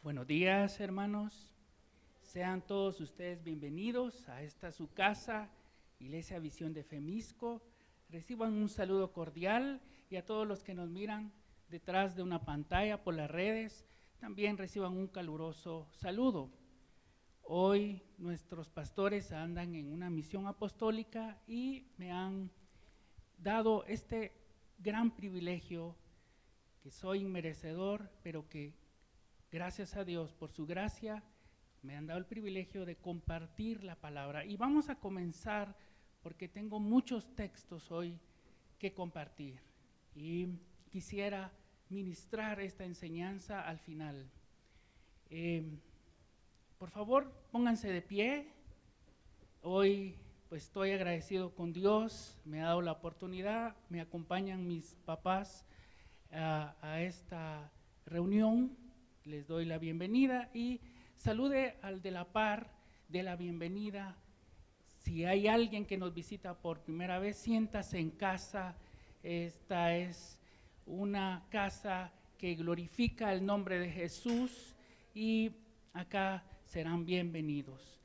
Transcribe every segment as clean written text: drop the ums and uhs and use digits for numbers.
Buenos días, hermanos. Sean todos ustedes bienvenidos a esta su casa, Iglesia Visión de Femisco. Reciban un saludo cordial y a todos los que nos miran detrás de una pantalla por las redes, también reciban un caluroso saludo. Hoy nuestros pastores andan en una misión apostólica y me han dado este gran privilegio que soy inmerecedor, pero que gracias a Dios por su gracia me han dado el privilegio de compartir la palabra. Y vamos a comenzar porque tengo muchos textos hoy que compartir y quisiera ministrar esta enseñanza al final. Por favor, pónganse de pie. Hoy pues estoy agradecido con Dios, me ha dado la oportunidad, me acompañan mis papás a esta reunión. Les doy la bienvenida y salude al de la par de la bienvenida. Si hay alguien que nos visita por primera vez, siéntase en casa. Esta es una casa que glorifica el nombre de Jesús y acá serán bienvenidos.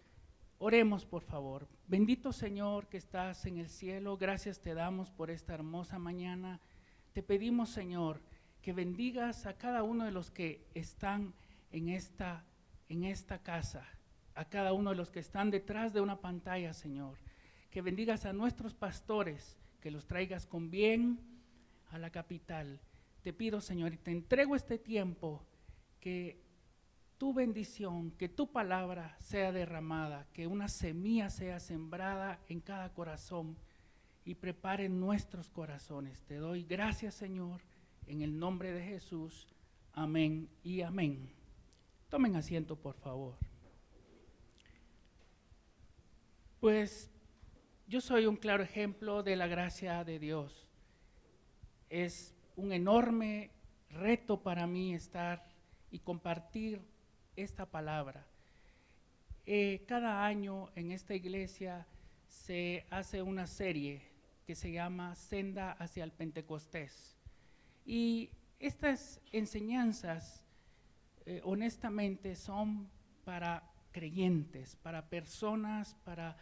Oremos, por favor. Bendito Señor que estás en el cielo, gracias te damos por esta hermosa mañana. Te pedimos, Señor, que bendigas a cada uno de los que están en esta casa, a cada uno de los que están detrás de una pantalla, Señor. Que bendigas a nuestros pastores, que los traigas con bien a la capital. Te pido, Señor, y te entrego este tiempo, que tu bendición, que tu palabra sea derramada, que una semilla sea sembrada en cada corazón y prepare nuestros corazones. Te doy gracias, Señor, en el nombre de Jesús. Amén y amén. Tomen asiento, por favor. Pues yo soy un claro ejemplo de la gracia de Dios. Es un enorme reto para mí estar y compartir esta palabra. Cada año en esta iglesia se hace una serie que se llama Senda hacia el Pentecostés. Y estas enseñanzas, honestamente, son para creyentes, para personas, para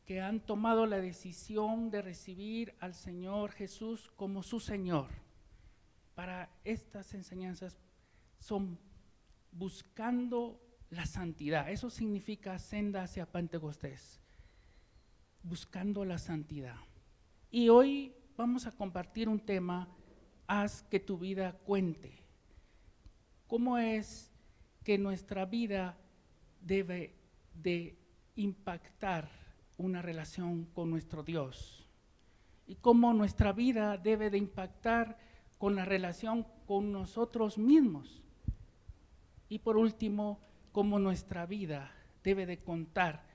que han tomado la decisión de recibir al Señor Jesús como su Señor. Para estas enseñanzas son buscando la santidad. Eso significa Senda hacia Pentecostés, buscando la santidad. Y hoy vamos a compartir un tema: haz que tu vida cuente. ¿Cómo es que nuestra vida debe de impactar una relación con nuestro Dios? Y cómo nuestra vida debe de impactar con la relación con nosotros mismos. Y por último, cómo nuestra vida debe de contar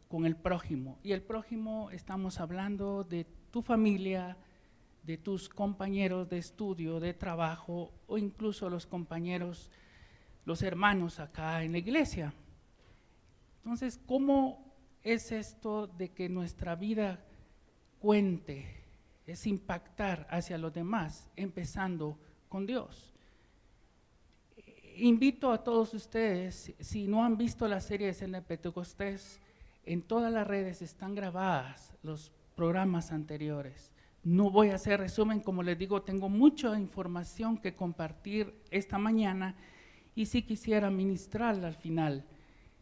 con el prójimo. Y el prójimo, estamos hablando de tu familia, de tus compañeros de estudio, de trabajo, o incluso los compañeros, los hermanos acá en la iglesia. Entonces, ¿cómo es esto de que nuestra vida cuente? Es impactar hacia los demás, empezando con Dios. Invito a todos ustedes, si no han visto la serie de Senda de Pentecostés, en todas las redes están grabadas los programas anteriores. No voy a hacer resumen, como les digo, tengo mucha información que compartir esta mañana y si quisiera ministrarla al final.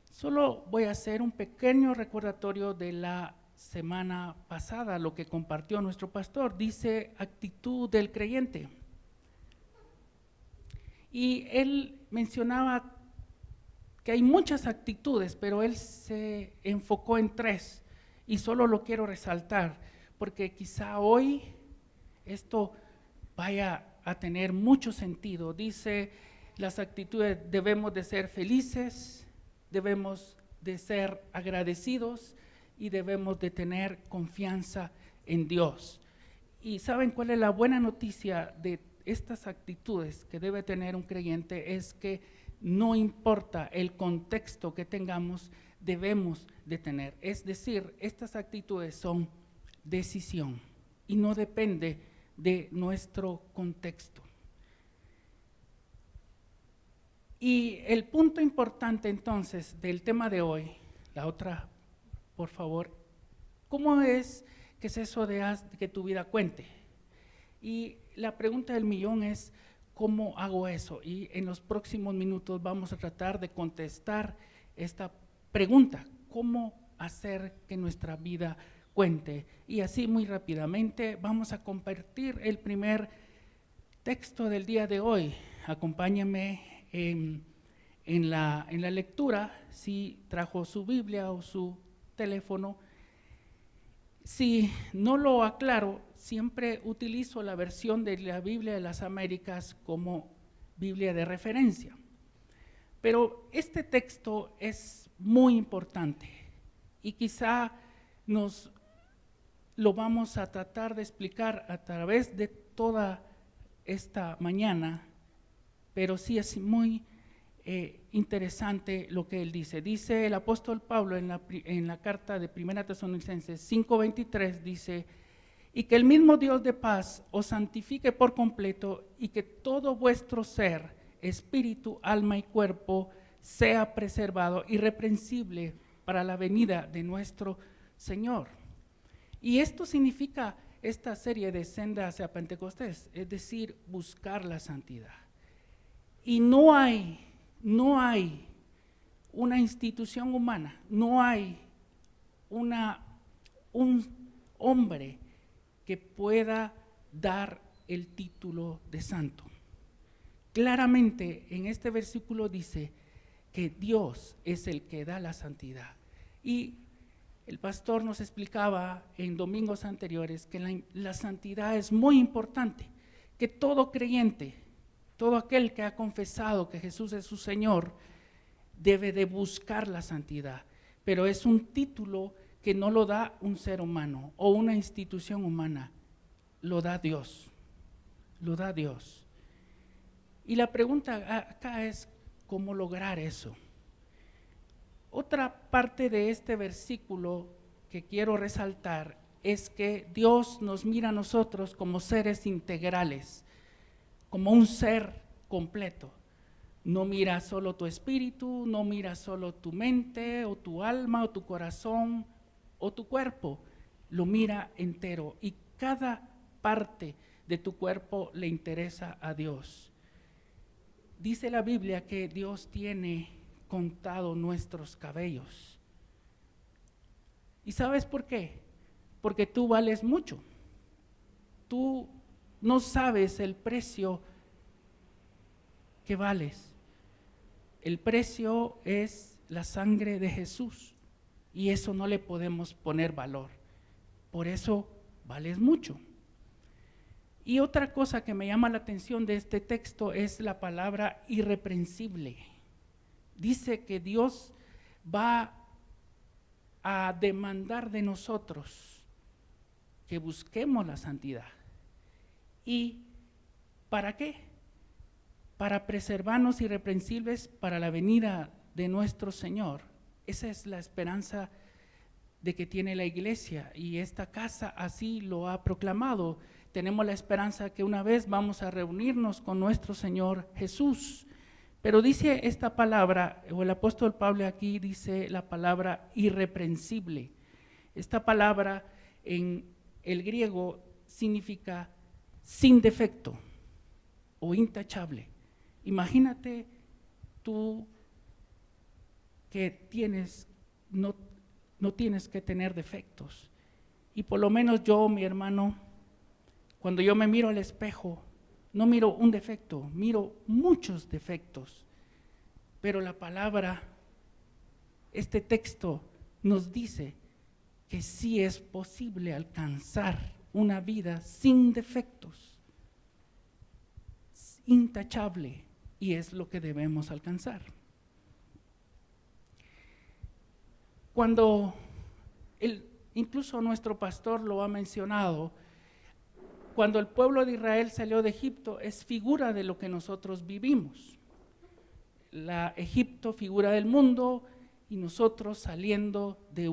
Solo voy a hacer un pequeño recordatorio de la semana pasada, lo que compartió nuestro pastor. Dice actitud del creyente. Y él mencionaba que hay muchas actitudes, pero él se enfocó en 3 y solo lo quiero resaltar, porque quizá hoy esto vaya a tener mucho sentido. Dice, las actitudes: debemos de ser felices, debemos de ser agradecidos y debemos de tener confianza en Dios. ¿Y saben cuál es la buena noticia de estas actitudes que debe tener un creyente? Es que no importa el contexto que tengamos, debemos de tener. Es decir, estas actitudes son decisión y no depende de nuestro contexto. Y el punto importante entonces del tema de hoy, la otra, por favor, ¿cómo es que es eso de haz que tu vida cuente? Y la pregunta del millón es, ¿cómo hago eso? Y en los próximos minutos vamos a tratar de contestar esta pregunta, ¿cómo hacer que nuestra vida cuente? Y así muy rápidamente vamos a compartir el primer texto del día de hoy. Acompáñame en la lectura, si trajo su Biblia o su teléfono. Si no lo aclaro, siempre utilizo la versión de la Biblia de las Américas como Biblia de referencia. Pero este texto es muy importante y quizá nos lo vamos a tratar de explicar a través de toda esta mañana, pero sí es muy interesante lo que él dice. Dice el apóstol Pablo en la carta de 1 Tesalonicenses 5:23, dice: y que el mismo Dios de paz os santifique por completo y que todo vuestro ser, espíritu, alma y cuerpo sea preservado irreprensible para la venida de nuestro Señor. Y esto significa esta serie de Senda hacia Pentecostés, es decir, buscar la santidad. Y no hay una institución humana, no hay un hombre que pueda dar el título de santo. Claramente en este versículo dice que Dios es el que da la santidad. Y el pastor nos explicaba en domingos anteriores que la santidad es muy importante, que todo creyente, todo aquel que ha confesado que Jesús es su Señor, debe de buscar la santidad, pero es un título que no lo da un ser humano o una institución humana, lo da Dios, lo da Dios. Y la pregunta acá es, ¿cómo lograr eso? Otra parte de este versículo que quiero resaltar es que Dios nos mira a nosotros como seres integrales, como un ser completo. No mira solo tu espíritu, no mira solo tu mente o tu alma o tu corazón o tu cuerpo, lo mira entero y cada parte de tu cuerpo le interesa a Dios. Dice la Biblia que Dios tiene contado nuestros cabellos. ¿Y sabes por qué? Porque tú vales mucho. Tú no sabes el precio que vales. El precio es la sangre de Jesús y eso no le podemos poner valor. Por eso vales mucho. Y otra cosa que me llama la atención de este texto es la palabra irreprensible. Dice que Dios va a demandar de nosotros que busquemos la santidad. ¿Y para qué? Para preservarnos irreprensibles para la venida de nuestro Señor. Esa es la esperanza de que tiene la iglesia y esta casa así lo ha proclamado. Tenemos la esperanza que una vez vamos a reunirnos con nuestro Señor Jesús. Pero dice esta palabra, o el apóstol Pablo aquí dice la palabra irreprensible. Esta palabra en el griego significa sin defecto o intachable. Imagínate tú que no tienes que tener defectos. Y por lo menos yo, mi hermano, cuando yo me miro al espejo, no miro un defecto, miro muchos defectos. Pero la palabra, este texto nos dice que sí es posible alcanzar una vida sin defectos, intachable, y es lo que debemos alcanzar. Cuando incluso nuestro pastor lo ha mencionado, cuando el pueblo de Israel salió de Egipto, es figura de lo que nosotros vivimos. Egipto, figura del mundo, y nosotros saliendo de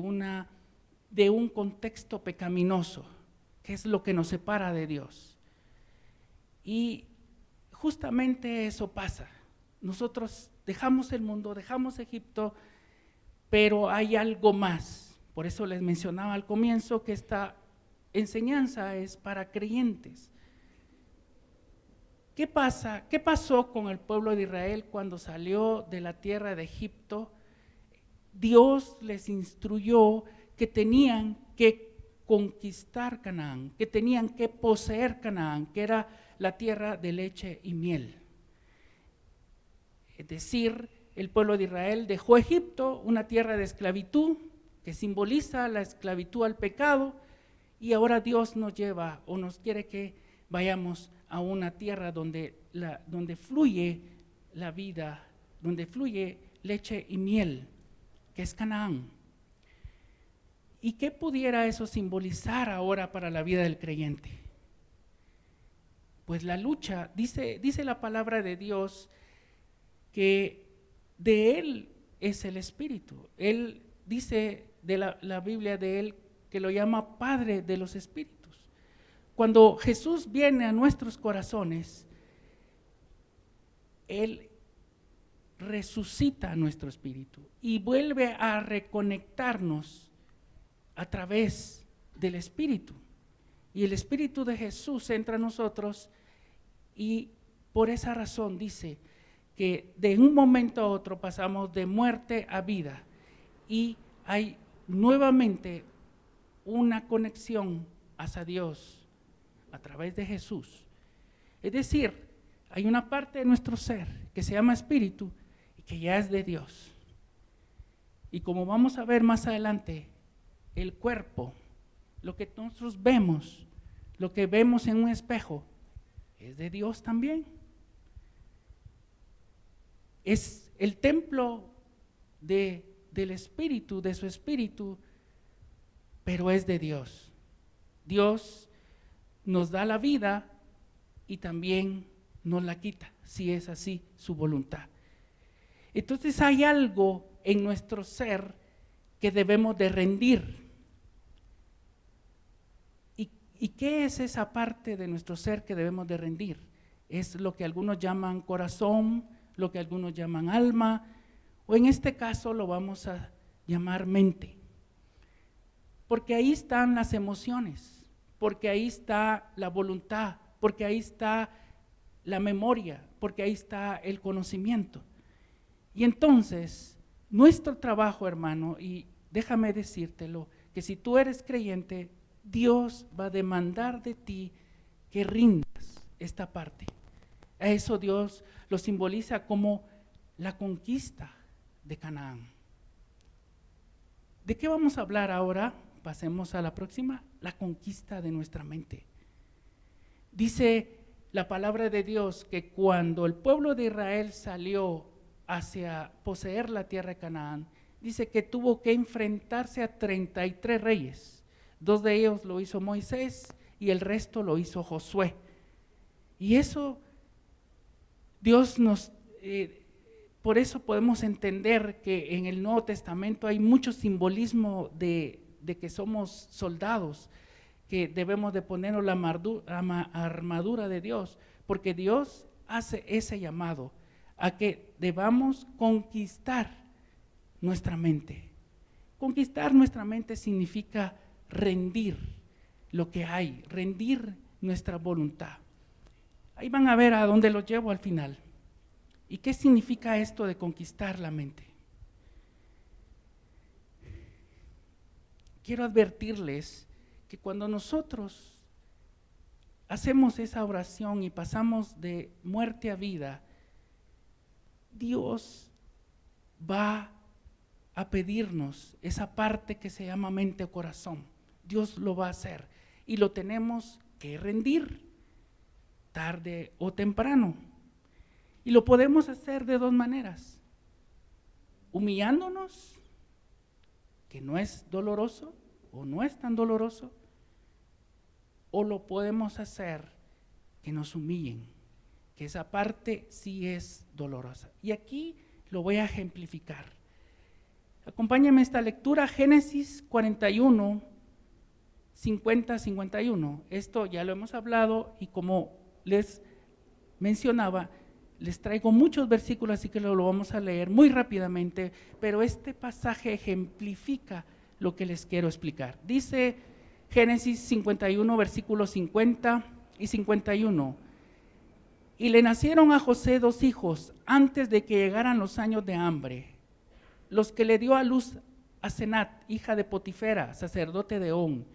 un contexto pecaminoso, que es lo que nos separa de Dios. Y justamente eso pasa. nosotros dejamos el mundo, dejamos Egipto, pero hay algo más. Por eso les mencionaba al comienzo que esta enseñanza es para creyentes. ¿Qué pasa? ¿Qué pasó con el pueblo de Israel cuando salió de la tierra de Egipto? Dios les instruyó que tenían que conquistar Canaán, que tenían que poseer Canaán, que era la tierra de leche y miel. Es decir, el pueblo de Israel dejó Egipto, una tierra de esclavitud que simboliza la esclavitud al pecado, y ahora Dios nos lleva o nos quiere que vayamos a una tierra donde fluye la vida, donde fluye leche y miel, que es Canaán. ¿Y qué pudiera eso simbolizar ahora para la vida del creyente? Pues la lucha, dice la palabra de Dios que de Él es el Espíritu. Él dice de la Biblia de Él que lo llama Padre de los Espíritus. Cuando Jesús viene a nuestros corazones, Él resucita nuestro espíritu y vuelve a reconectarnos a través del Espíritu. Y el Espíritu de Jesús entra a nosotros, y por esa razón dice que de un momento a otro pasamos de muerte a vida, y hay nuevamente una conexión hacia Dios a través de Jesús. Es decir, hay una parte de nuestro ser que se llama espíritu y que ya es de Dios. Y como vamos a ver más adelante, el cuerpo, lo que nosotros vemos, lo que vemos en un espejo, es de Dios también. Es el templo del Espíritu, de su Espíritu, pero es de Dios. Dios nos da la vida y también nos la quita, si es así su voluntad. Entonces hay algo en nuestro ser que debemos de rendir. ¿Y qué es esa parte de nuestro ser que debemos de rendir? Es lo que algunos llaman corazón, lo que algunos llaman alma, o en este caso lo vamos a llamar mente. Porque ahí están las emociones, porque ahí está la voluntad, porque ahí está la memoria, porque ahí está el conocimiento. Y entonces, nuestro trabajo, hermano, y déjame decírtelo, que si tú eres creyente, Dios va a demandar de ti que rindas esta parte. A eso Dios lo simboliza como la conquista de Canaán. ¿De qué vamos a hablar ahora? Pasemos a la próxima, la conquista de nuestra mente. Dice la palabra de Dios que cuando el pueblo de Israel salió hacia poseer la tierra de Canaán, dice que tuvo que enfrentarse a 33 reyes. 2 de ellos lo hizo Moisés y el resto lo hizo Josué. Y eso, Dios por eso podemos entender que en el Nuevo Testamento hay mucho simbolismo de que somos soldados, que debemos de ponernos la armadura de Dios, porque Dios hace ese llamado a que debamos conquistar nuestra mente. Conquistar nuestra mente significa rendir lo que hay, rendir nuestra voluntad. Ahí van a ver a dónde los llevo al final. ¿Y qué significa esto de conquistar la mente? Quiero advertirles que cuando nosotros hacemos esa oración y pasamos de muerte a vida, Dios va a pedirnos esa parte que se llama mente o corazón. Dios lo va a hacer y lo tenemos que rendir, tarde o temprano. Y lo podemos hacer de 2 maneras: humillándonos, que no es doloroso o no es tan doloroso, o lo podemos hacer que nos humillen, que esa parte sí es dolorosa. Y aquí lo voy a ejemplificar. Acompáñame a esta lectura, Génesis 41, 50-51. Esto ya lo hemos hablado y como les mencionaba, Les traigo muchos versículos, así que lo vamos a leer muy rápidamente, pero este pasaje ejemplifica lo que les quiero explicar. Dice Génesis 51, versículos 50 y 51. Y le nacieron a José 2 hijos antes de que llegaran los años de hambre, los que le dio a luz a Senat, hija de Potifera, sacerdote de On.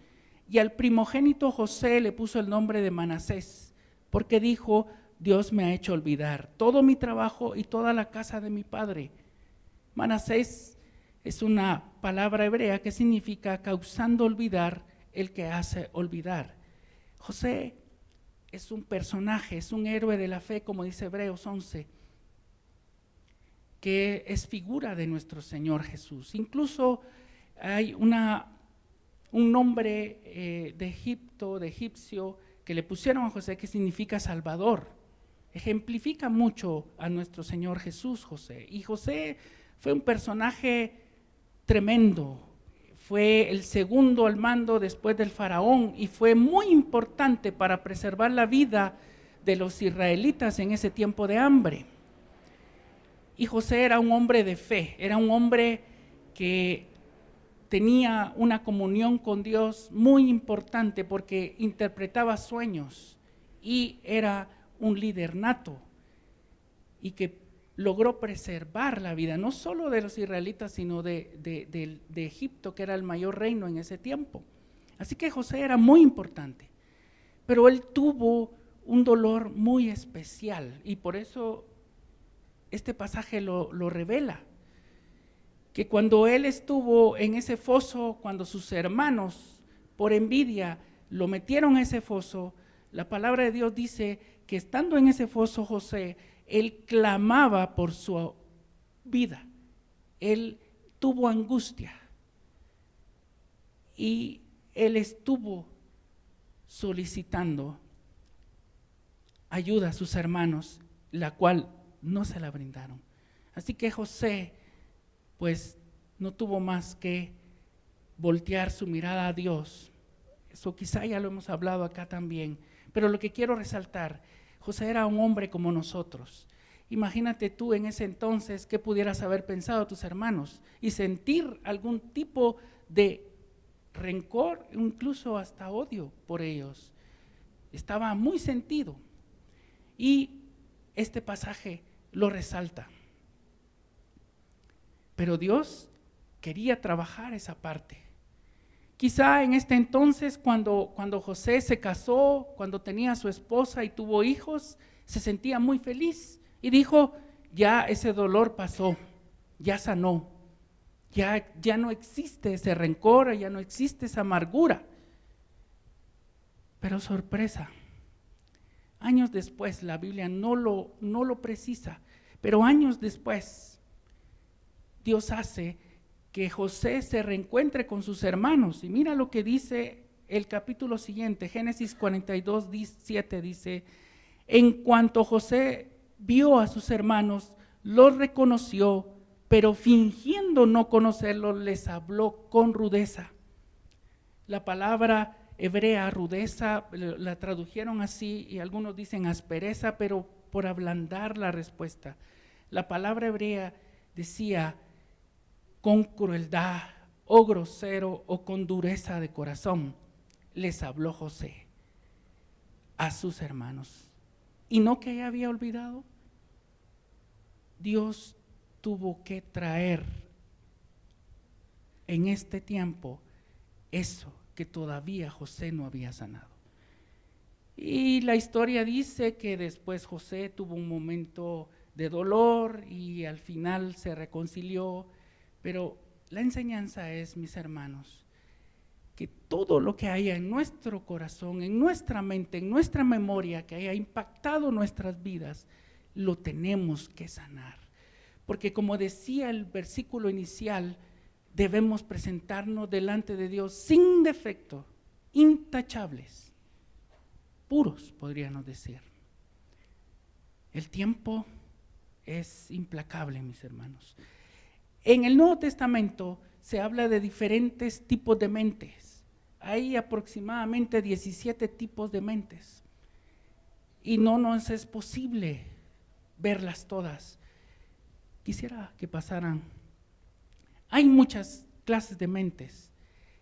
Y al primogénito José le puso el nombre de Manasés, porque dijo: Dios me ha hecho olvidar todo mi trabajo y toda la casa de mi padre. Manasés es una palabra hebrea que significa causando olvidar, el que hace olvidar. José es un personaje, es un héroe de la fe, como dice Hebreos 11, que es figura de nuestro Señor Jesús. Incluso hay un nombre de Egipto, de egipcio, que le pusieron a José, que significa Salvador. Ejemplifica mucho a nuestro Señor Jesús, José. Y José fue un personaje tremendo. Fue el segundo al mando después del faraón y fue muy importante para preservar la vida de los israelitas en ese tiempo de hambre. Y José era un hombre de fe, era un hombre que tenía una comunión con Dios muy importante porque interpretaba sueños y era un líder nato y que logró preservar la vida, no solo de los israelitas, sino de Egipto, que era el mayor reino en ese tiempo. Así que José era muy importante, pero él tuvo un dolor muy especial y por eso este pasaje lo revela, que cuando él estuvo en ese foso, cuando sus hermanos por envidia lo metieron en ese foso, la palabra de Dios dice que estando en ese foso José, él clamaba por su vida, él tuvo angustia y él estuvo solicitando ayuda a sus hermanos, la cual no se la brindaron. Así que José, pues, no tuvo más que voltear su mirada a Dios. Eso quizá ya lo hemos hablado acá también, pero lo que quiero resaltar, José era un hombre como nosotros. Imagínate tú en ese entonces qué pudieras haber pensado tus hermanos y sentir algún tipo de rencor, incluso hasta odio por ellos. Estaba muy sentido y este pasaje lo resalta. Pero Dios quería trabajar esa parte. Quizá en este entonces, cuando José se casó, cuando tenía a su esposa y tuvo hijos, se sentía muy feliz y dijo: ya ese dolor pasó, ya sanó, ya no existe ese rencor, ya no existe esa amargura. Pero sorpresa, años después, la Biblia no lo precisa, pero años después, Dios hace que José se reencuentre con sus hermanos. Y mira lo que dice el capítulo siguiente, Génesis 42, 7, dice: en cuanto José vio a sus hermanos, los reconoció, pero fingiendo no conocerlos, les habló con rudeza. La palabra hebrea rudeza la tradujeron así y algunos dicen aspereza, pero por ablandar la respuesta. La palabra hebrea decía con crueldad o grosero o con dureza de corazón. Les habló José a sus hermanos. ¿Y no que ella había olvidado? Dios tuvo que traer en este tiempo eso que todavía José no había sanado. Y la historia dice que después José tuvo un momento de dolor y al final se reconcilió, pero la enseñanza es, mis hermanos, que todo lo que haya en nuestro corazón, en nuestra mente, en nuestra memoria, que haya impactado nuestras vidas, lo tenemos que sanar. Porque como decía el versículo inicial, debemos presentarnos delante de Dios sin defecto, intachables, puros, podríamos decir. El tiempo es implacable, mis hermanos. En el Nuevo Testamento se habla de diferentes tipos de mentes. Hay aproximadamente 17 tipos de mentes. Y no nos es posible verlas todas. Quisiera que pasaran. Hay muchas clases de mentes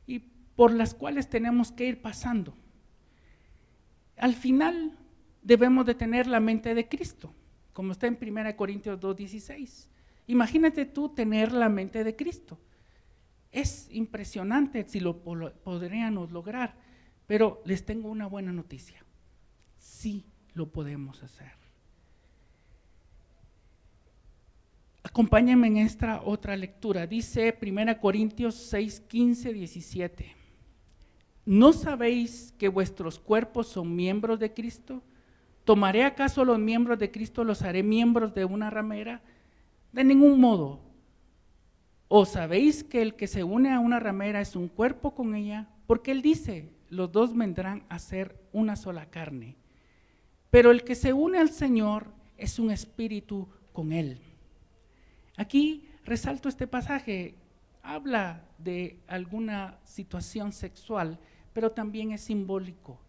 y por las cuales tenemos que ir pasando. Al final debemos de tener la mente de Cristo, como está en 1 Corintios 2:16. Imagínate tú tener la mente de Cristo. Es impresionante si lo podríamos lograr, pero les tengo una buena noticia. Sí lo podemos hacer. Acompáñenme en esta otra lectura. Dice 1 Corintios 6:15-17. ¿No sabéis que vuestros cuerpos son miembros de Cristo? ¿Tomaré acaso los miembros de Cristo, los haré miembros de una ramera? De ningún modo. ¿O sabéis que el que se une a una ramera es un cuerpo con ella? Porque él dice, los dos vendrán a ser una sola carne. Pero el que se une al Señor es un espíritu con él. Aquí resalto este pasaje, habla de alguna situación sexual, pero también es simbólico.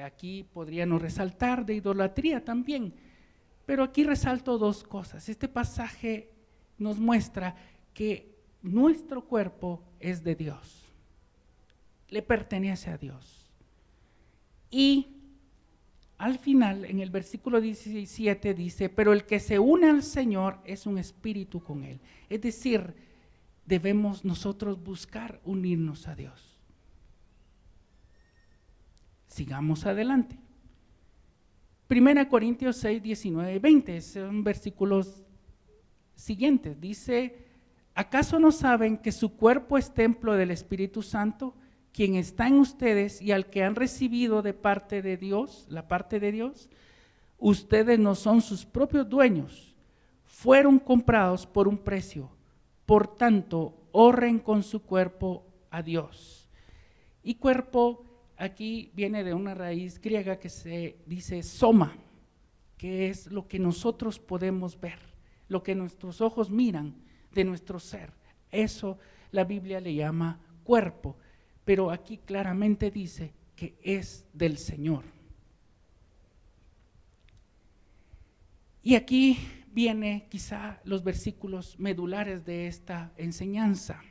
Aquí podríamos resaltar de idolatría también, pero aquí resalto dos cosas. Este pasaje nos muestra que nuestro cuerpo es de Dios, le pertenece a Dios. Y al final, en el versículo 17 dice, pero el que se une al Señor es un espíritu con Él. Es decir, debemos nosotros buscar unirnos a Dios. Sigamos adelante. 1 Corintios 6, 19 y 20, son versículos siguientes. Dice, ¿acaso no saben que su cuerpo es templo del Espíritu Santo, quien está en ustedes y al que han recibido de parte de Dios, la parte de Dios? Ustedes no son sus propios dueños, fueron comprados por un precio. Por tanto, honren con su cuerpo a Dios. Y cuerpo aquí viene de una raíz griega que se dice soma, que es lo que nosotros podemos ver, lo que nuestros ojos miran de nuestro ser. Eso la Biblia le llama cuerpo, pero aquí claramente dice que es del Señor. Y aquí viene quizá los versículos medulares de esta enseñanza.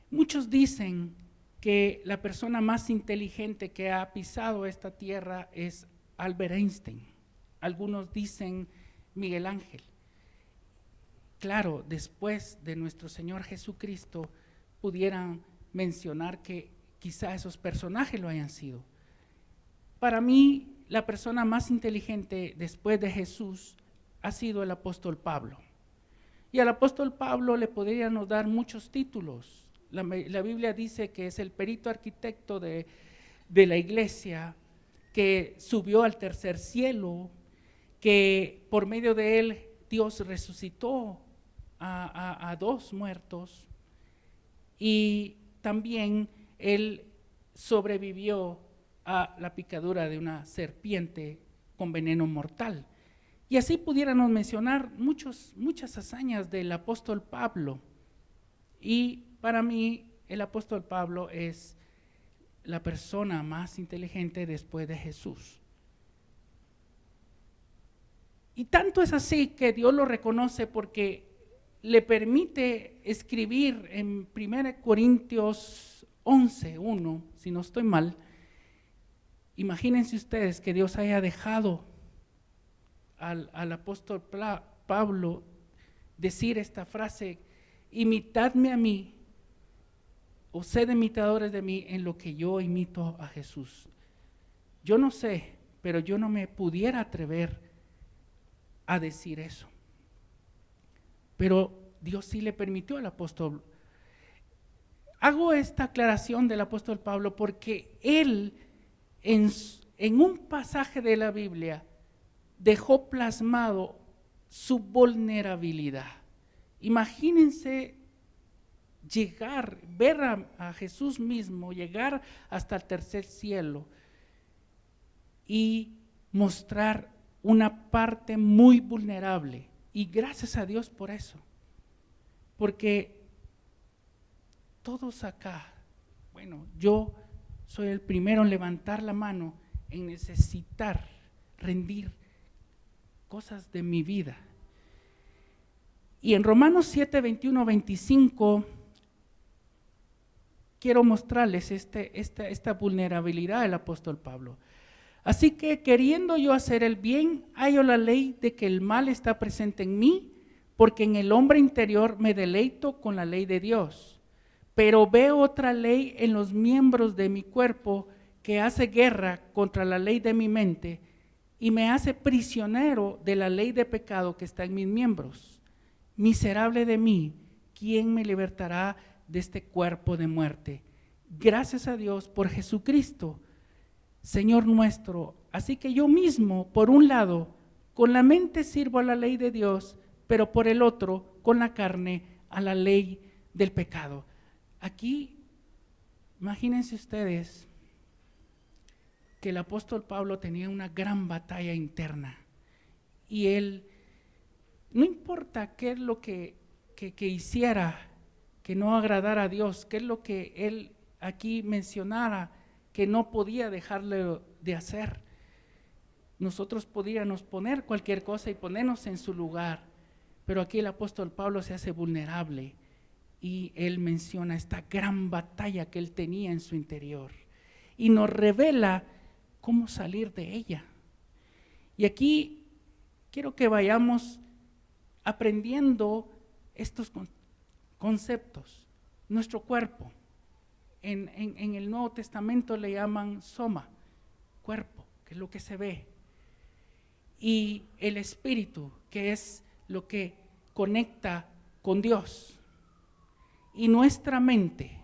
Muchos dicen que la persona más inteligente que ha pisado esta tierra es Albert Einstein. Algunos dicen Miguel Ángel. Claro, después de nuestro Señor Jesucristo pudieran mencionar que quizá esos personajes lo hayan sido. Para mí, la persona más inteligente después de Jesús ha sido el apóstol Pablo. Y al apóstol Pablo le podríamos dar muchos títulos. La Biblia dice que es el perito arquitecto de la iglesia, que subió al tercer cielo, que por medio de él Dios resucitó a dos muertos y también él sobrevivió a la picadura de una serpiente con veneno mortal. Y así pudiéramos mencionar muchas hazañas del apóstol Pablo. Y para mí el apóstol Pablo es la persona más inteligente después de Jesús. Y tanto es así que Dios lo reconoce porque le permite escribir en 1 Corintios 11:1, si no estoy mal. Imagínense ustedes que Dios haya dejado al apóstol Pablo decir esta frase: imitadme a mí, o sed imitadores de mí en lo que yo imito a Jesús. Yo no sé, pero yo no me pudiera atrever a decir eso. Pero Dios sí le permitió al apóstol. Hago esta aclaración del apóstol Pablo porque él en un pasaje de la Biblia dejó plasmado su vulnerabilidad. Imagínense llegar, ver a Jesús mismo, llegar hasta el tercer cielo y mostrar una parte muy vulnerable. Y gracias a Dios por eso, porque todos acá, bueno, yo soy el primero en levantar la mano, en necesitar rendir cosas de mi vida. Y en Romanos 7, 21, 25, quiero mostrarles esta vulnerabilidad del apóstol Pablo. Así que queriendo yo hacer el bien, hallo la ley de que el mal está presente en mí, porque en el hombre interior me deleito con la ley de Dios. Pero veo otra ley en los miembros de mi cuerpo que hace guerra contra la ley de mi mente y me hace prisionero de la ley de pecado que está en mis miembros. Miserable de mí, ¿quién me libertará de este cuerpo de muerte? Gracias a Dios por Jesucristo, Señor nuestro. Así que yo mismo, por un lado, con la mente sirvo a la ley de Dios, pero por el otro, con la carne, a la ley del pecado. Aquí, imagínense ustedes que el apóstol Pablo tenía una gran batalla interna y él, no importa qué es lo que hiciera, que no agradara a Dios, qué es lo que él aquí mencionara, que no podía dejarle de hacer. Nosotros podíamos poner cualquier cosa y ponernos en su lugar, pero aquí el apóstol Pablo se hace vulnerable y él menciona esta gran batalla que él tenía en su interior y nos revela cómo salir de ella. Y aquí quiero que vayamos aprendiendo estos conceptos. Nuestro cuerpo, en el Nuevo Testamento le llaman soma, cuerpo, que es lo que se ve, y el espíritu, que es lo que conecta con Dios, y nuestra mente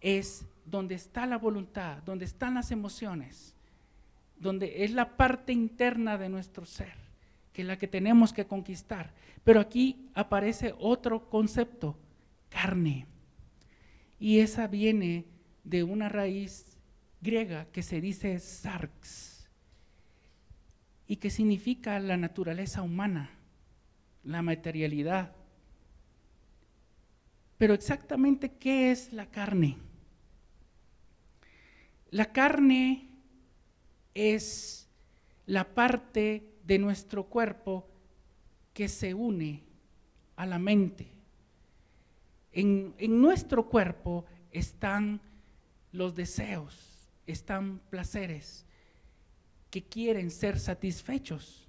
es donde está la voluntad, donde están las emociones, donde es la parte interna de nuestro ser, que es la que tenemos que conquistar. Pero aquí aparece otro concepto, carne, y esa viene de una raíz griega que se dice sarx, y que significa la naturaleza humana, la materialidad. Pero exactamente, ¿qué es la carne? La carne es la parte de nuestro cuerpo que se une a la mente. En nuestro cuerpo están los deseos, están placeres que quieren ser satisfechos.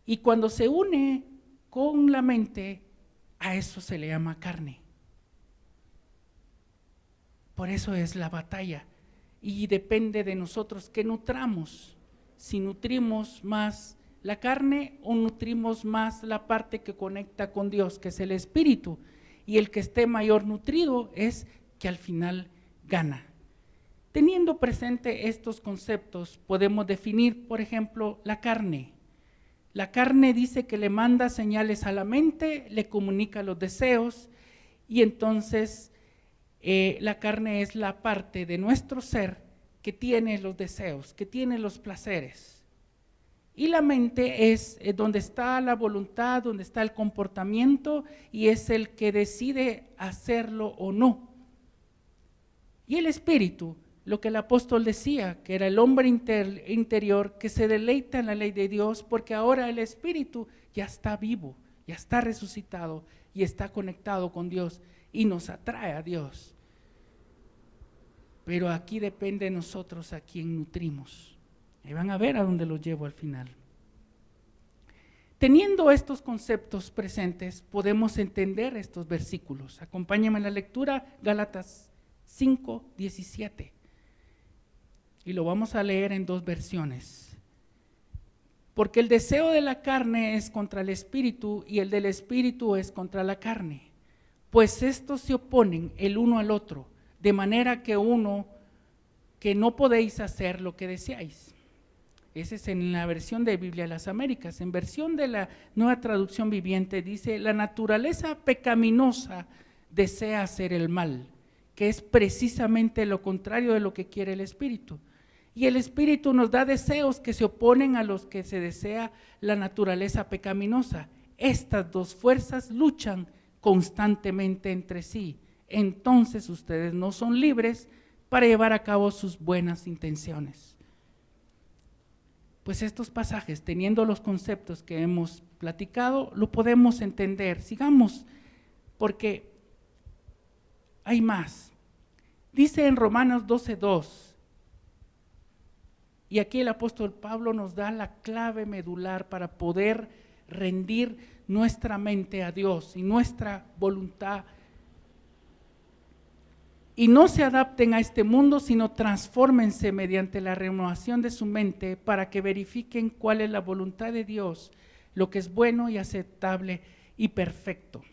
Y cuando se une con la mente, a eso se le llama carne. Por eso es la batalla. Y depende de nosotros que nutramos, si nutrimos más la carne o nutrimos más la parte que conecta con Dios, que es el espíritu, y el que esté mayor nutrido es que al final gana. Teniendo presente estos conceptos, podemos definir, por ejemplo, la carne. La carne dice que le manda señales a la mente, le comunica los deseos, y entonces la carne es la parte de nuestro ser que tiene los deseos, que tiene los placeres. Y la mente es donde está la voluntad, donde está el comportamiento y es el que decide hacerlo o no. Y el espíritu, lo que el apóstol decía, que era el hombre interior que se deleita en la ley de Dios, porque ahora el espíritu ya está vivo, ya está resucitado y está conectado con Dios y nos atrae a Dios. Pero aquí depende de nosotros a quién nutrimos. Y van a ver a dónde los llevo al final. Teniendo estos conceptos presentes, podemos entender estos versículos. Acompáñenme en la lectura, Gálatas 5:17. Y lo vamos a leer en dos versiones. Porque el deseo de la carne es contra el espíritu y el del espíritu es contra la carne. Pues estos se oponen el uno al otro, de manera que no podéis hacer lo que deseáis. Ese es en la versión de Biblia de las Américas. En versión de la Nueva Traducción Viviente dice: la naturaleza pecaminosa desea hacer el mal, que es precisamente lo contrario de lo que quiere el espíritu. Y el espíritu nos da deseos que se oponen a los que se desea la naturaleza pecaminosa. Estas dos fuerzas luchan constantemente entre sí. Entonces ustedes no son libres para llevar a cabo sus buenas intenciones. pues estos pasajes, teniendo los conceptos que hemos platicado, lo podemos entender. Sigamos, porque hay más. Dice en Romanos 12:2, y aquí el apóstol Pablo nos da la clave medular para poder rendir nuestra mente a Dios y nuestra voluntad. Y no se adapten a este mundo, sino transfórmense mediante la renovación de su mente para que verifiquen cuál es la voluntad de Dios, lo que es bueno y aceptable y perfecto.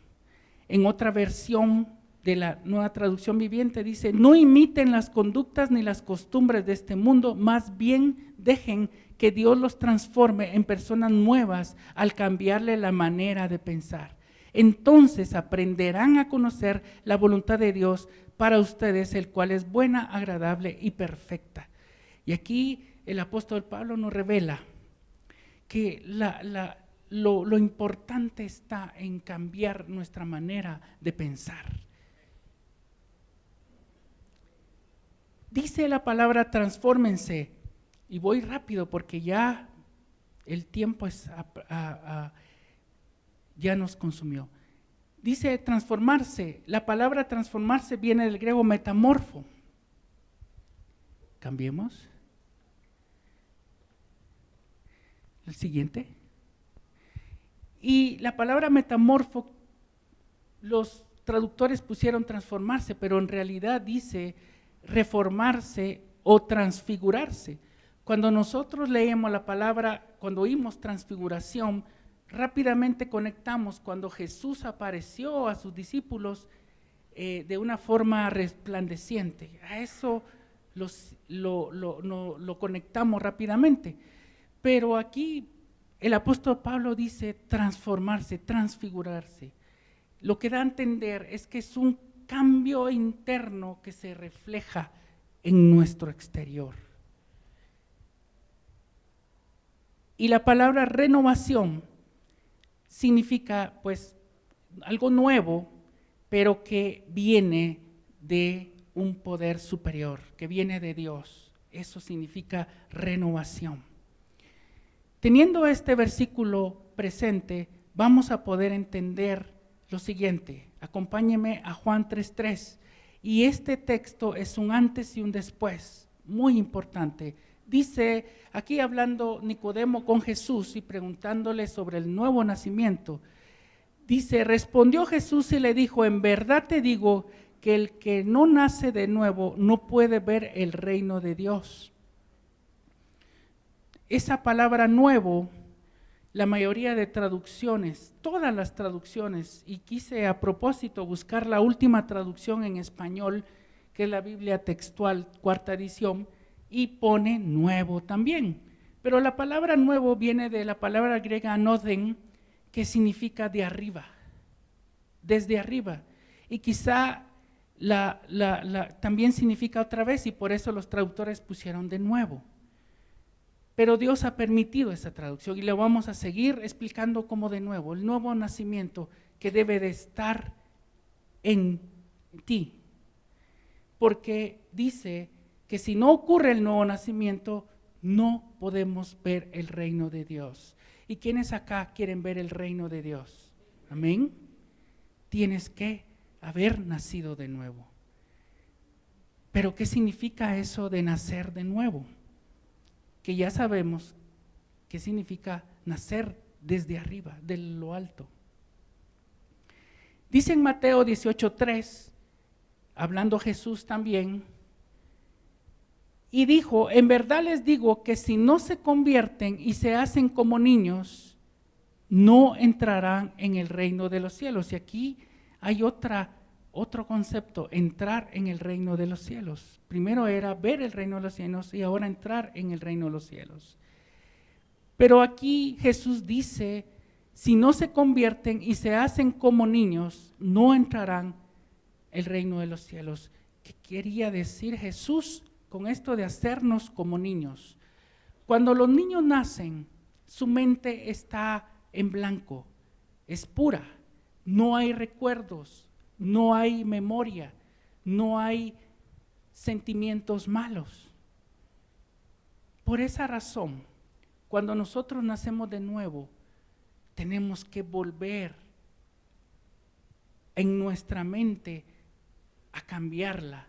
En otra versión de la Nueva Traducción Viviente dice: no imiten las conductas ni las costumbres de este mundo, más bien dejen que Dios los transforme en personas nuevas al cambiarle la manera de pensar. Entonces aprenderán a conocer la voluntad de Dios para ustedes, el cual es buena, agradable y perfecta. Y aquí el apóstol Pablo nos revela que lo importante está en cambiar nuestra manera de pensar. Dice la palabra transfórmense, y voy rápido porque ya el tiempo ya nos consumió. Dice transformarse, la palabra transformarse viene del griego metamorfo. Cambiemos. El siguiente. Y la palabra metamorfo, los traductores pusieron transformarse, pero en realidad dice reformarse o transfigurarse. Cuando nosotros leemos la palabra, cuando oímos transfiguración, rápidamente conectamos cuando Jesús apareció a sus discípulos de una forma resplandeciente. A eso lo conectamos rápidamente. Pero aquí el apóstol Pablo dice transformarse, transfigurarse. Lo que da a entender es que es un cambio interno que se refleja en nuestro exterior. Y la palabra renovación significa pues algo nuevo, pero que viene de un poder superior, que viene de Dios. Eso significa renovación. Teniendo este versículo presente, vamos a poder entender lo siguiente. Acompáñeme a Juan 3:3. Y este texto es un antes y un después, muy importante. Dice, aquí hablando Nicodemo con Jesús y preguntándole sobre el nuevo nacimiento, dice, respondió Jesús y le dijo, en verdad te digo que el que no nace de nuevo no puede ver el reino de Dios. Esa palabra nuevo, la mayoría de traducciones, todas las traducciones, y quise a propósito buscar la última traducción en español, que es la Biblia textual, 4ª edición, y pone nuevo también. Pero la palabra nuevo viene de la palabra griega anoden, que significa de arriba, desde arriba. Y quizá también significa otra vez, y por eso los traductores pusieron de nuevo. Pero Dios ha permitido esa traducción y le vamos a seguir explicando como de nuevo, el nuevo nacimiento que debe de estar en ti. Porque dice que si no ocurre el nuevo nacimiento, no podemos ver el reino de Dios. ¿Y quiénes acá quieren ver el reino de Dios? Amén. Tienes que haber nacido de nuevo. Pero ¿qué significa eso de nacer de nuevo? Que ya sabemos qué significa nacer desde arriba, de lo alto. Dice en Mateo 18:3, hablando Jesús también, y dijo, en verdad les digo que si no se convierten y se hacen como niños, no entrarán en el reino de los cielos. Y aquí hay otro concepto, entrar en el reino de los cielos. Primero era ver el reino de los cielos y ahora entrar en el reino de los cielos. Pero aquí Jesús dice, si no se convierten y se hacen como niños, no entrarán el reino de los cielos. ¿Qué quería decir Jesús con esto de hacernos como niños? Cuando los niños nacen, su mente está en blanco, es pura, no hay recuerdos, no hay memoria, no hay sentimientos malos. Por esa razón, Cuando nosotros nacemos de nuevo, tenemos que volver en nuestra mente a cambiarla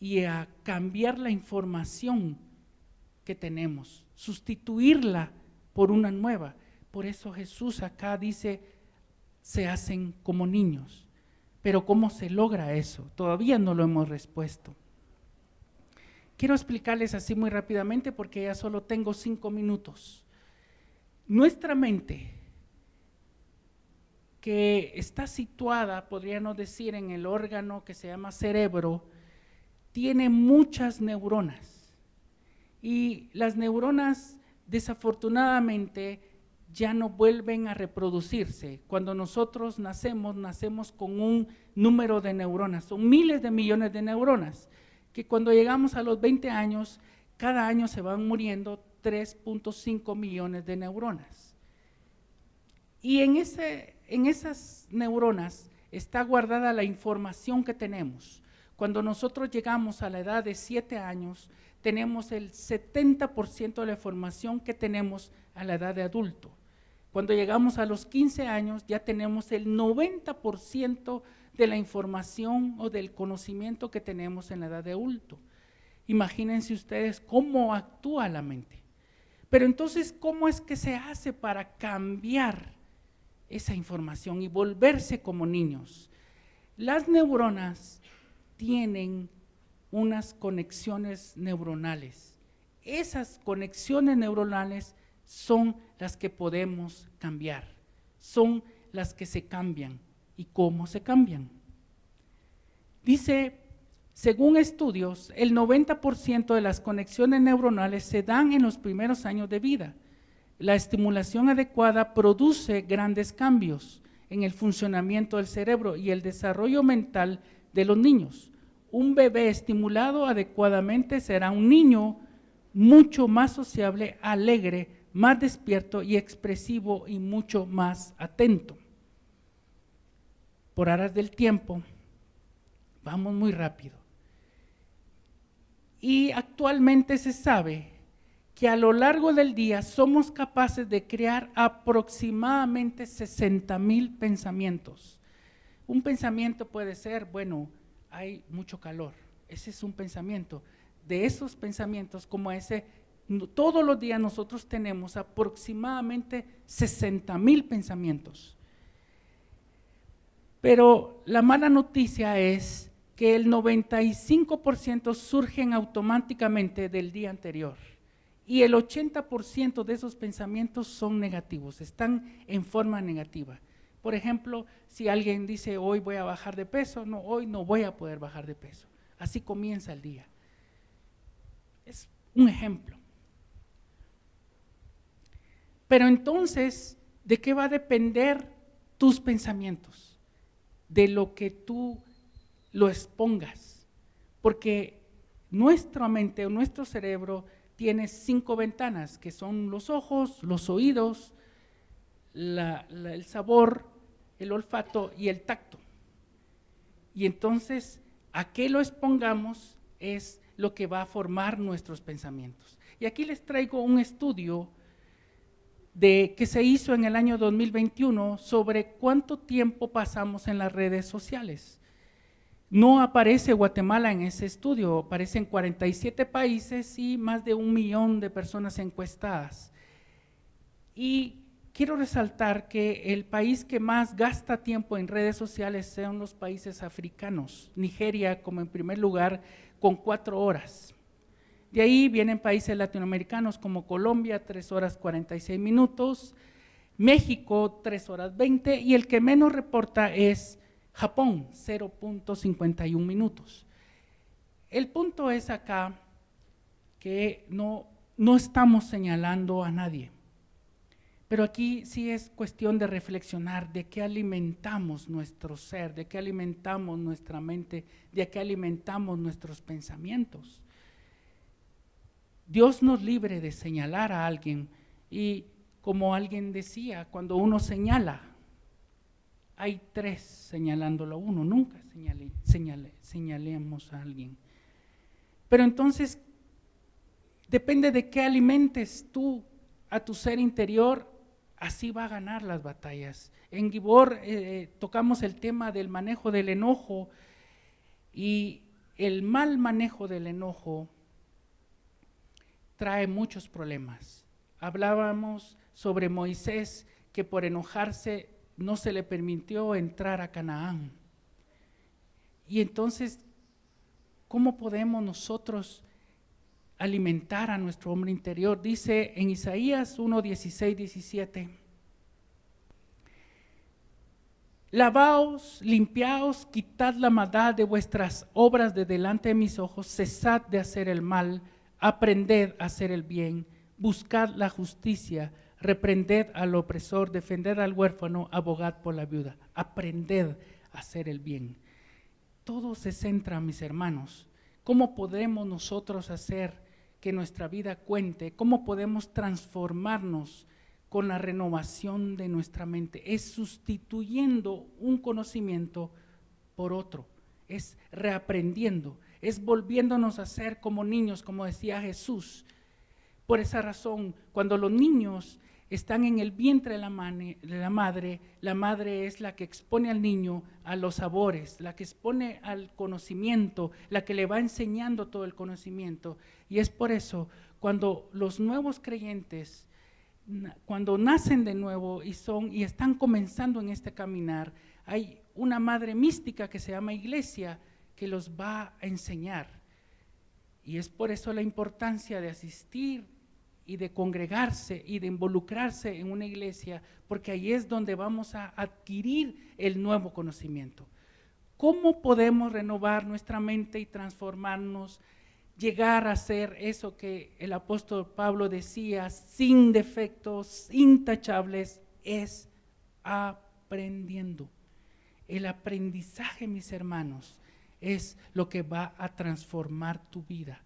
y a cambiar la información que tenemos, sustituirla por una nueva. Por eso Jesús acá dice, se hacen como niños. Pero ¿cómo se logra eso? Todavía no lo hemos respuesto. Quiero explicarles así muy rápidamente porque ya solo tengo 5 minutos. Nuestra mente, que está situada, podríamos decir, en el órgano que se llama cerebro, tiene muchas neuronas. Y las neuronas, desafortunadamente, ya no vuelven a reproducirse. Cuando nosotros nacemos con un número de neuronas, son miles de millones de neuronas, que cuando llegamos a los 20 años, cada año se van muriendo 3.5 millones de neuronas. Y en esas neuronas está guardada la información que tenemos. Cuando nosotros llegamos a la edad de 7 años, tenemos el 70% de la información que tenemos a la edad de adulto. Cuando llegamos a los 15 años, ya tenemos el 90% de la información o del conocimiento que tenemos en la edad de adulto. Imagínense ustedes cómo actúa la mente. Pero entonces, ¿cómo es que se hace para cambiar esa información y volverse como niños? Las neuronas tienen unas conexiones neuronales. Esas conexiones neuronales son las que podemos cambiar, son las que se cambian. ¿Y cómo se cambian? Dice, según estudios, el 90% de las conexiones neuronales se dan en los primeros años de vida. La estimulación adecuada produce grandes cambios en el funcionamiento del cerebro y el desarrollo mental de los niños. Un bebé estimulado adecuadamente será un niño mucho más sociable, alegre, más despierto y expresivo y mucho más atento. Por aras del tiempo, vamos muy rápido. Y actualmente se sabe que a lo largo del día somos capaces de crear aproximadamente 60,000 pensamientos. Un pensamiento puede ser, bueno, hay mucho calor, ese es un pensamiento. De esos pensamientos como ese, todos los días nosotros tenemos aproximadamente 60,000 pensamientos. Pero la mala noticia es que el 95% surgen automáticamente del día anterior y el 80% de esos pensamientos son negativos, están en forma negativa. Por ejemplo, si alguien dice hoy voy a bajar de peso, no, hoy no voy a poder bajar de peso. Así comienza el día. Es un ejemplo. Pero entonces, ¿de qué va a depender tus pensamientos? De lo que tú lo expongas, porque nuestra mente o nuestro cerebro tiene 5 ventanas, que son los ojos, los oídos, el sabor, el olfato y el tacto. Y entonces, a qué lo expongamos es lo que va a formar nuestros pensamientos. Y aquí les traigo un estudio que se hizo en el año 2021 sobre cuánto tiempo pasamos en las redes sociales. No aparece Guatemala en ese estudio, aparecen 47 países y más de 1 millón de personas encuestadas. Y quiero resaltar que el país que más gasta tiempo en redes sociales son los países africanos. Nigeria como en primer lugar con 4 horas. De ahí vienen países latinoamericanos como Colombia, 3 horas 46 minutos, México, 3 horas 20 y el que menos reporta es Japón, 0.51 minutos. El punto es acá que no estamos señalando a nadie, pero aquí sí es cuestión de reflexionar de qué alimentamos nuestro ser, de qué alimentamos nuestra mente, de qué alimentamos nuestros pensamientos. Dios nos libre de señalar a alguien y como alguien decía, cuando uno señala, hay 3 señalándolo a uno, nunca señalemos a alguien. Pero entonces, depende de qué alimentes tú a tu ser interior, así va a ganar las batallas. En Gibor tocamos el tema del manejo del enojo, y el mal manejo del enojo trae muchos problemas. Hablábamos sobre Moisés, que por enojarse no se le permitió entrar a Canaán. Y entonces, ¿cómo podemos nosotros alimentar a nuestro hombre interior? Dice en Isaías 1:16-17: lavaos, limpiaos, quitad la maldad de vuestras obras de delante de mis ojos, cesad de hacer el mal, aprended a hacer el bien, buscad la justicia, reprended al opresor, defended al huérfano, abogad por la viuda. Aprended a hacer el bien. Todo se centra, mis hermanos, ¿cómo podemos nosotros hacer que nuestra vida cuente? ¿Cómo podemos transformarnos con la renovación de nuestra mente? Es sustituyendo un conocimiento por otro, es reaprendiendo, es volviéndonos a ser como niños, como decía Jesús. Por esa razón, cuando los niños están en el vientre de la madre es la que expone al niño a los sabores, la que expone al conocimiento, la que le va enseñando todo el conocimiento. Y es por eso, cuando los nuevos creyentes, cuando nacen de nuevo y están comenzando en este caminar, hay una madre mística que se llama iglesia que los va a enseñar. Y es por eso la importancia de asistir y de congregarse y de involucrarse en una iglesia, porque ahí es donde vamos a adquirir el nuevo conocimiento. ¿Cómo podemos renovar nuestra mente y transformarnos, llegar a ser eso que el apóstol Pablo decía, sin defectos, intachables? Es aprendiendo. El aprendizaje, mis hermanos, es lo que va a transformar tu vida.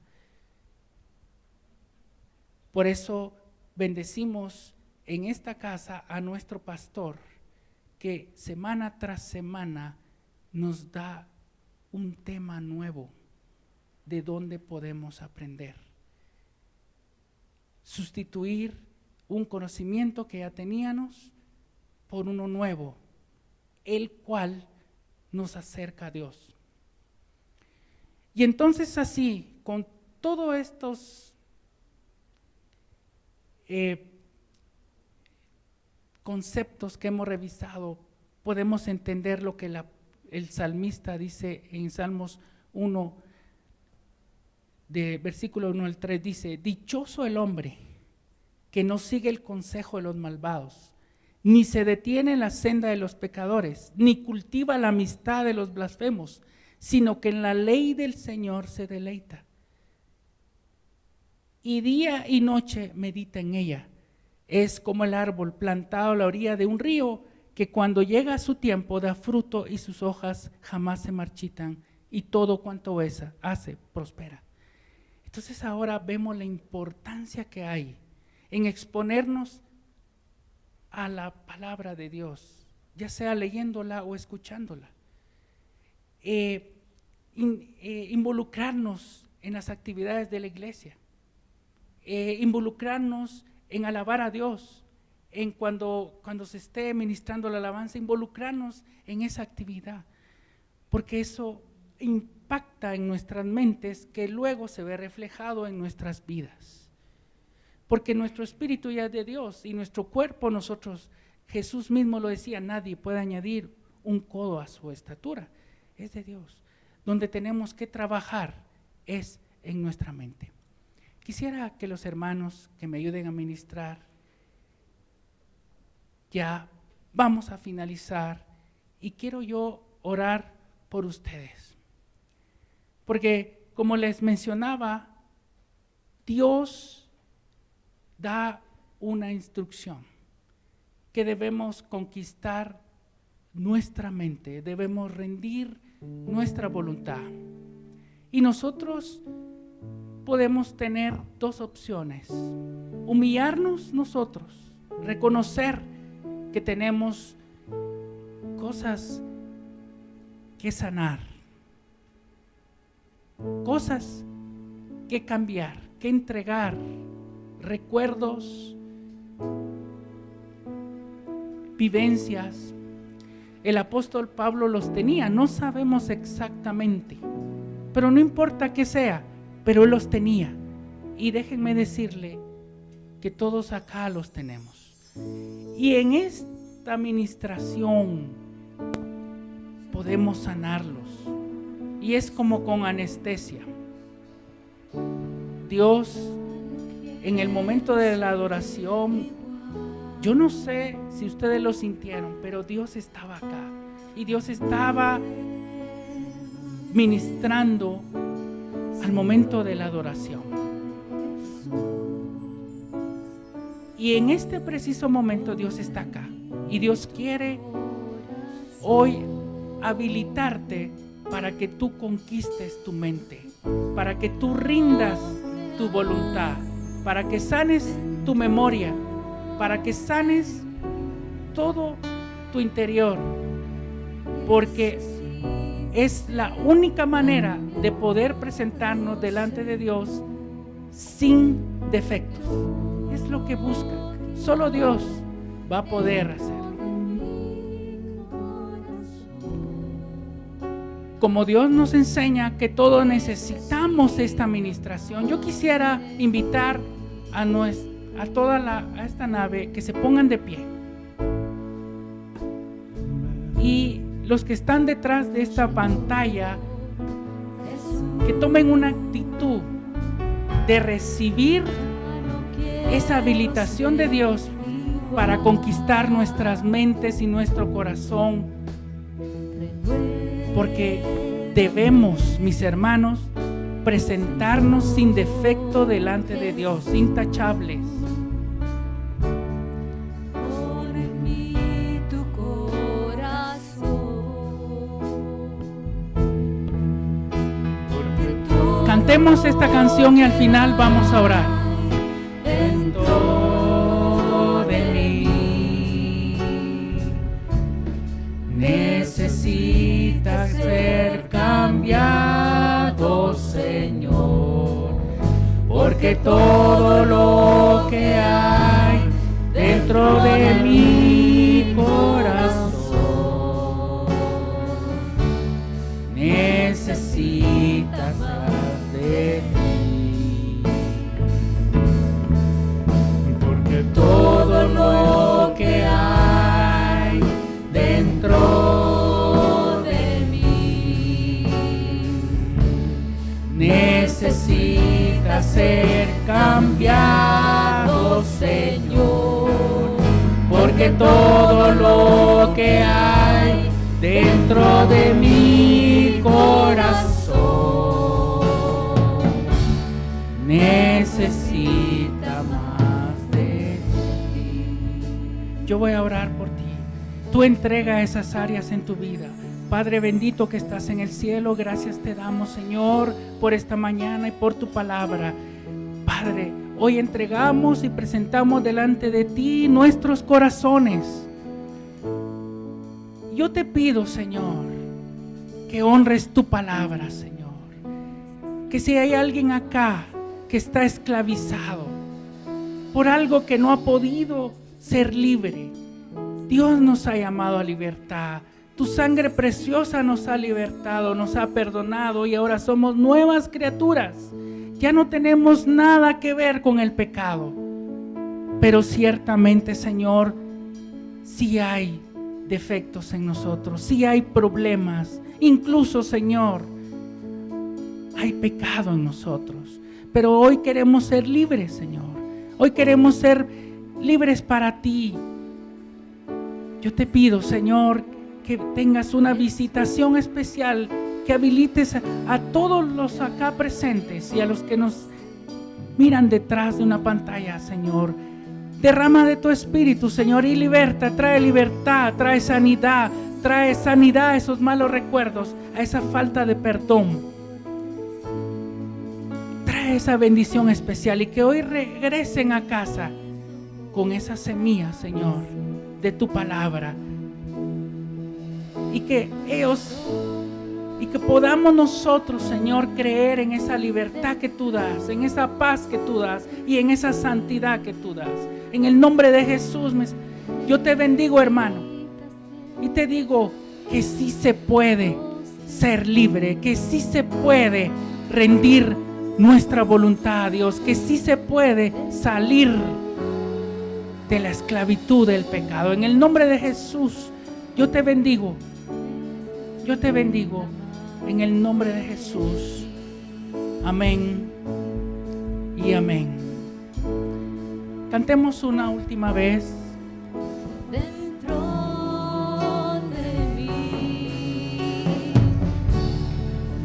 Por eso bendecimos en esta casa a nuestro pastor, que semana tras semana nos da un tema nuevo de donde podemos aprender. Sustituir un conocimiento que ya teníamos por uno nuevo, el cual nos acerca a Dios. Y entonces así, con todos estos conceptos que hemos revisado, podemos entender lo que el salmista dice en Salmos 1, de versículo 1 al 3, dice: dichoso el hombre que no sigue el consejo de los malvados, ni se detiene en la senda de los pecadores, ni cultiva la amistad de los blasfemos, sino que en la ley del Señor se deleita, y día y noche medita en ella. Es como el árbol plantado a la orilla de un río, que cuando llega a su tiempo da fruto y sus hojas jamás se marchitan, y todo cuanto hace prospera. Entonces ahora vemos la importancia que hay en exponernos a la palabra de Dios, ya sea leyéndola o escuchándola. Involucrarnos en las actividades de la iglesia. Involucrarnos en alabar a Dios, en cuando se esté ministrando la alabanza, involucrarnos en esa actividad, porque eso impacta en nuestras mentes, que luego se ve reflejado en nuestras vidas, porque nuestro espíritu ya es de Dios y nuestro cuerpo, nosotros, Jesús mismo lo decía, nadie puede añadir un codo a su estatura, es de Dios. Donde tenemos que trabajar es en nuestra mente. Quisiera que los hermanos que me ayuden a ministrar, ya vamos a finalizar, y quiero yo orar por ustedes. Porque como les mencionaba, Dios da una instrucción, que debemos conquistar nuestra mente, debemos rendir nuestra voluntad. Y nosotros podemos tener dos opciones: humillarnos nosotros, reconocer que tenemos cosas que sanar, cosas que cambiar, que entregar, recuerdos, vivencias. El apóstol Pablo los tenía, no sabemos exactamente, pero no importa que sea, pero él los tenía. Y déjenme decirle que todos acá los tenemos. Y en esta administración podemos sanarlos. Y es como con anestesia. Dios, en el momento de la adoración, yo no sé si ustedes lo sintieron, pero Dios estaba acá. Y Dios estaba ministrando al momento de la adoración. Y en este preciso momento Dios está acá. Y Dios quiere hoy habilitarte para que tú conquistes tu mente, para que tú rindas tu voluntad, para que sanes tu memoria, para que sanes todo tu interior, porque es la única manera de poder presentarnos delante de Dios sin defectos. Es lo que busca. Solo Dios va a poder hacerlo. Como Dios nos enseña que todos necesitamos esta administración, yo quisiera invitar a esta nave que se pongan de pie. Y los que están detrás de esta pantalla, que tomen una actitud de recibir esa habilitación de Dios para conquistar nuestras mentes y nuestro corazón, porque debemos, mis hermanos, presentarnos sin defecto delante de Dios, intachables. Cantemos esta canción y al final vamos a orar. Dentro de mí necesitas ser cambiado, Señor, porque todo lo que hay dentro de mi corazón necesitas de ti, porque todo lo que hay dentro de mí necesita ser cambiado, Señor, porque todo lo que hay dentro de mi corazón necesita más de ti. Yo voy a orar por ti. Tú entrega esas áreas en tu vida. Padre bendito que estás en el cielo, gracias te damos, Señor, por esta mañana y por tu palabra. Padre, hoy entregamos y presentamos delante de ti nuestros corazones. Yo te pido, Señor, que honres tu palabra, Señor. Que si hay alguien acá que está esclavizado por algo que no ha podido ser libre, Dios nos ha llamado a libertad. Tu sangre preciosa nos ha libertado, nos ha perdonado y ahora somos nuevas criaturas. Ya no tenemos nada que ver con el pecado. Pero ciertamente, Señor, sí hay defectos en nosotros, sí hay problemas. Incluso, Señor, hay pecado en nosotros. Pero hoy queremos ser libres, Señor. Hoy queremos ser libres para ti. Yo te pido, Señor, que tengas una visitación especial, que habilites a todos los acá presentes y a los que nos miran detrás de una pantalla, Señor. Derrama de tu espíritu, Señor, y liberta, trae libertad, trae sanidad a esos malos recuerdos, a esa falta de perdón. Trae esa bendición especial y que hoy regresen a casa con esa semilla, Señor, de tu palabra. Y que podamos nosotros, Señor, creer en esa libertad que tú das, en esa paz que tú das y en esa santidad que tú das. En el nombre de Jesús, yo te bendigo, hermano. Y te digo que sí se puede ser libre, que sí se puede rendir nuestra voluntad a Dios, que sí se puede salir de la esclavitud del pecado. En el nombre de Jesús, yo te bendigo. Yo te bendigo en el nombre de Jesús. Amén y amén. Cantemos una última vez. Dentro de mí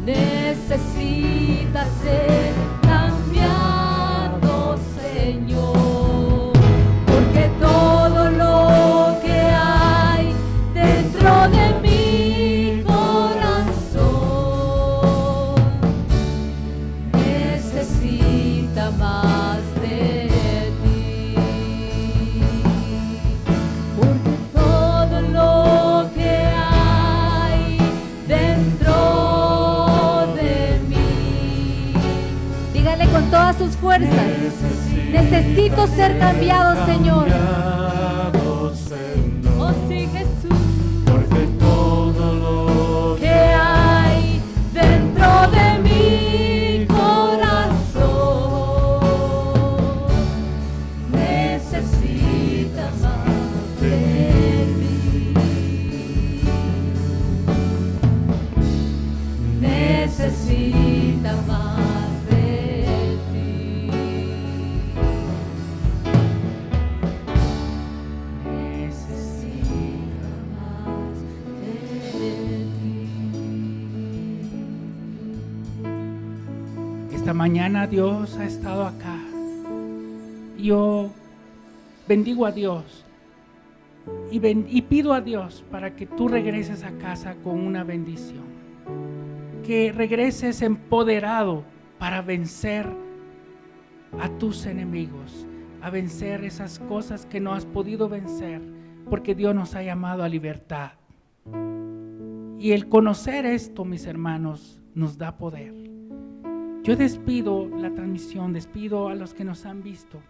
necesitas ser cambiado, Señor, porque todo lo que hay dentro de mi corazón necesita más de ti, porque todo lo que hay dentro de mí, dígale con todas sus fuerzas, necesito ser cambiado, Señor. Oh sí, Jesús, Porque todo lo que hay dentro de mi corazón necesita más de ti, necesita más de ti, necesita más de ti. Esta mañana Dios ha estado acá. Yo bendigo a Dios y pido a Dios para que tú regreses a casa con una bendición. Que regreses empoderado para vencer a tus enemigos, a vencer esas cosas que no has podido vencer, porque Dios nos ha llamado a libertad. Y el conocer esto, mis hermanos, nos da poder. Yo despido la transmisión, despido a los que nos han visto